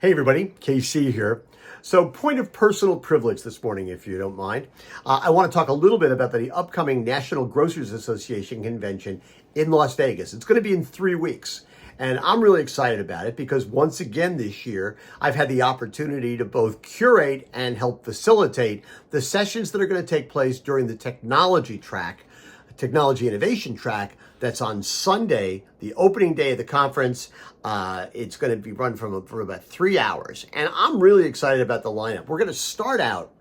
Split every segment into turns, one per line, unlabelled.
Hey everybody, KC here. So point of personal privilege this morning, if you don't mind. I want to talk a little bit about the upcoming National Grocers Association convention in Las Vegas. It's going to be in 3 weeks. And I'm really excited about it because once again this year, I've had the opportunity to both curate and help facilitate the sessions that are going to take place during the technology innovation track that's on Sunday, the opening day of the conference. It's going to be run for about 3 hours. And I'm really excited about the lineup. We're going to start out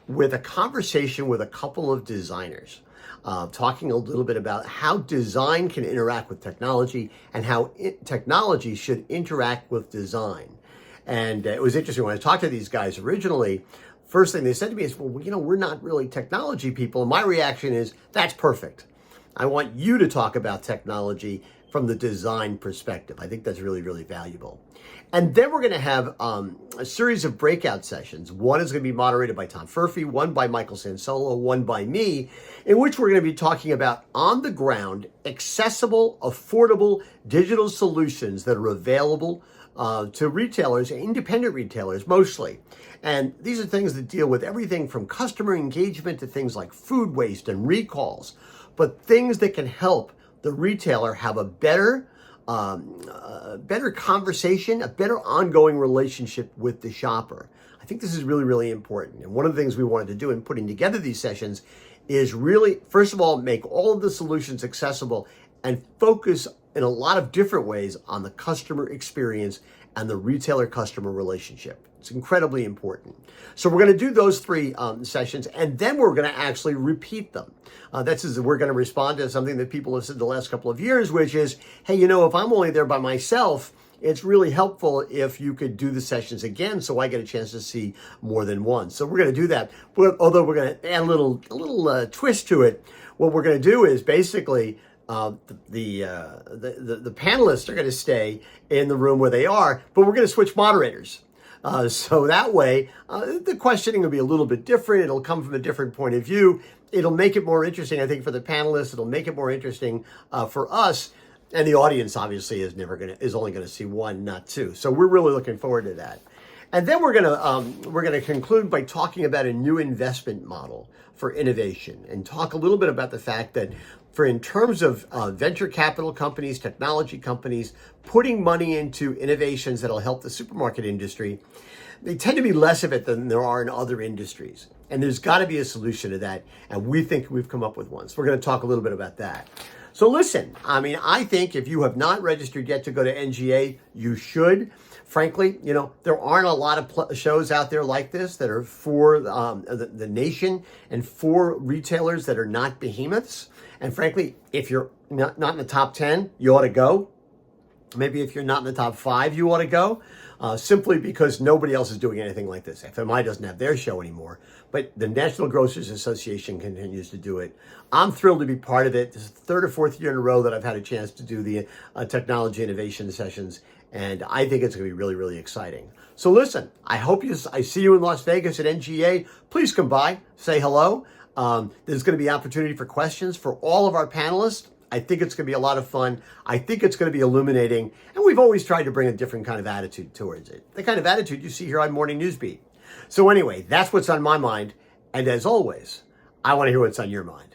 with a conversation with a couple of designers, talking a little bit about how design can interact with technology and how technology should interact with design. And it was interesting when I talked to these guys originally. First thing they said to me is, well, we're not really technology people. And my reaction is, that's perfect. I want you to talk about technology from the design perspective. I think that's really, really valuable. And then we're going to have a series of breakout sessions. One is going to be moderated by Tom Furphy, one by Michael Sansolo, one by me, in which we're going to be talking about on-the-ground, accessible, affordable digital solutions that are available to retailers, independent retailers mostly. And these are things that deal with everything from customer engagement to things like food waste and recalls, but things that can help the retailer have a better conversation, a better ongoing relationship with the shopper. I think this is really, really important. And one of the things we wanted to do in putting together these sessions is really, first of all, make all of the solutions accessible and focus in a lot of different ways on the customer experience and the retailer-customer relationship. It's incredibly important. So we're going to do those 3 sessions, and then we're going to actually repeat them. We're going to respond to something that people have said the last couple of years, which is, hey, if I'm only there by myself, it's really helpful if you could do the sessions again so I get a chance to see more than one. So we're going to do that. Although we're going to add a little twist to it. What we're going to do is basically the panelists are going to stay in the room where they are, but we're going to switch moderators. So that way, the questioning will be a little bit different. It'll come from a different point of view. It'll make it more interesting, I think, for the panelists. It'll make it more interesting for us. And the audience, obviously, is only going to see one, not two. So we're really looking forward to that. And then we're going to conclude by talking about a new investment model for innovation and talk a little bit about the fact that in terms of venture capital companies, technology companies, putting money into innovations that'll help the supermarket industry, they tend to be less of it than there are in other industries. And there's got to be a solution to that. And we think we've come up with one. So we're going to talk a little bit about that. So listen, I think if you have not registered yet to go to NGA, you should. Frankly, there aren't a lot of shows out there like this that are for the nation and for retailers that are not behemoths. And frankly, if you're not in the top 10, you ought to go. Maybe if you're not in the top 5, you ought to go, simply because nobody else is doing anything like this. FMI doesn't have their show anymore, but the National Grocers Association continues to do it. I'm thrilled to be part of it. This is the 3rd or 4th year in a row that I've had a chance to do the technology innovation sessions, and I think it's going to be really, really exciting. So listen, I see you in Las Vegas at NGA. Please come by, say hello. There's going to be opportunity for questions for all of our panelists. I think it's going to be a lot of fun. I think it's going to be illuminating. And we've always tried to bring a different kind of attitude towards it. The kind of attitude you see here on Morning Newsbeat. So anyway, that's what's on my mind. And as always, I want to hear what's on your mind.